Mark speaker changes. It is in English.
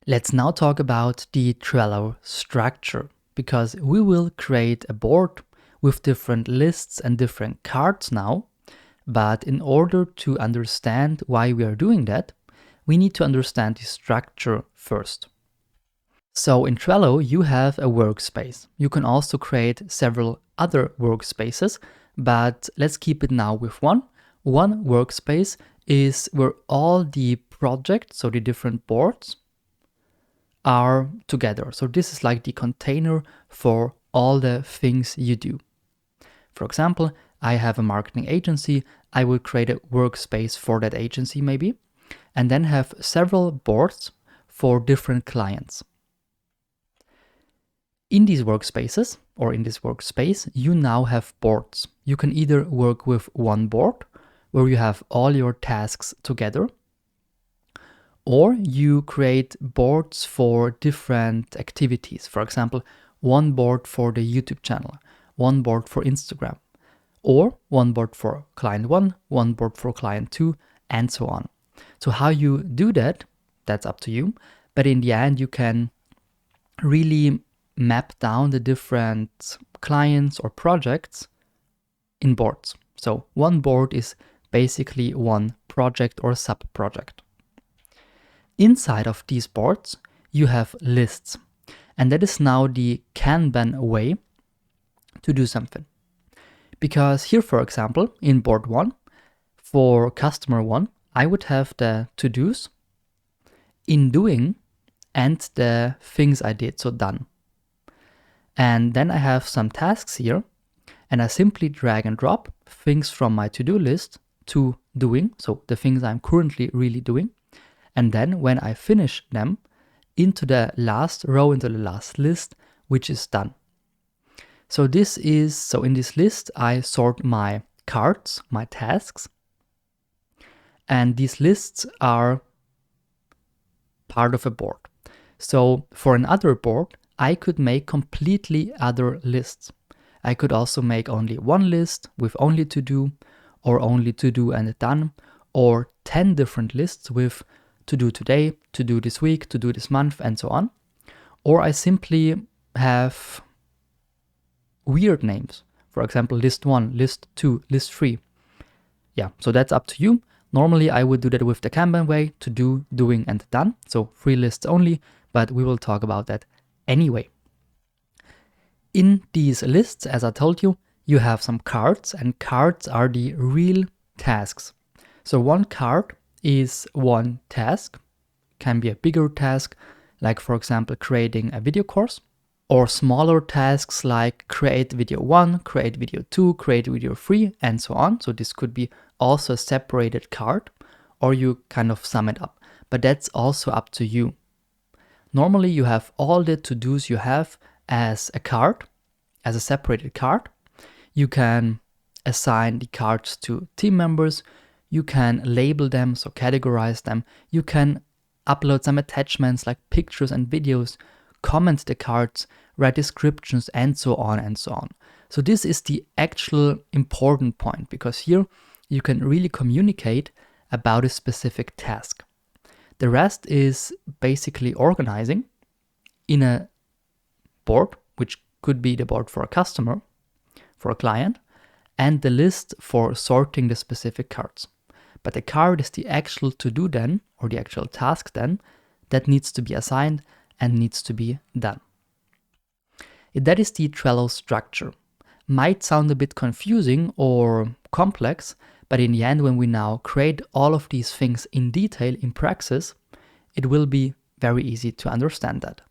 Speaker 1: Let's now talk about the Trello structure, because we will create a board with different lists and different cards now. But in order to understand why we are doing that, we need to understand the structure first. So in Trello, you have a workspace. You can also create several other workspaces, but let's keep it now with one. One workspace is where all the projects, so the different boards, are together. So this is like the container for all the things you do. For example, I have a marketing agency. I will create a workspace for that agency maybe, and then have several boards for different clients. In these workspaces, or in this workspace, you now have boards. You can either work with one board, where you have all your tasks together, or you create boards for different activities. For example, one board for the YouTube channel, one board for Instagram, or one board for client 1, one board for client 2, and so on. So how you do that, that's up to you. But in the end, you can really map down the different clients or projects in boards. So one board is basically one project or sub-project. Inside of these boards, you have lists. And that is now the Kanban way to do something. Because here, for example, in board 1, for customer 1, I would have the to-dos, in doing, and the things I did, so done. And then I have some tasks here, and I simply drag and drop things from my to-do list to doing, so the things I'm currently really doing. And then when I finish them, into the last row, into the last list, which is done. So in this list, I sort my cards, my tasks, and these lists are part of a board. So for another board, I could make completely other lists. I could also make only one list with only to do, or only to do and done, or 10 different lists with to do today, to do this week, to do this month, and so on. Or I simply have weird names. For example, list 1, list 2, list 3. Yeah, so that's up to you. Normally I would do that with the Kanban way, to do, doing, and done. So 3 lists only, but we will talk about that anyway. In these lists, as I told you, you have some cards, and cards are the real tasks. So one card is one task, can be a bigger task, like for example, creating a video course, or smaller tasks like create video 1, create video 2, create video 3, and so on. So this could be also a separated card, or you kind of sum it up, but that's also up to you. Normally you have all the to-dos you have as a card, as a separated card. You can assign the cards to team members, you can label them, so categorize them, you can upload some attachments like pictures and videos, comment the cards, write descriptions, and so on and so on. So this is the actual important point, because here you can really communicate about a specific task. The rest is basically organizing in a board, which could be the board for a customer, for a client, and the list for sorting the specific cards. But the card is the actual to-do then, or the actual task then, that needs to be assigned and needs to be done. That is the Trello structure. Might sound a bit confusing or complex, but in the end, when we now create all of these things in detail in praxis, it will be very easy to understand that.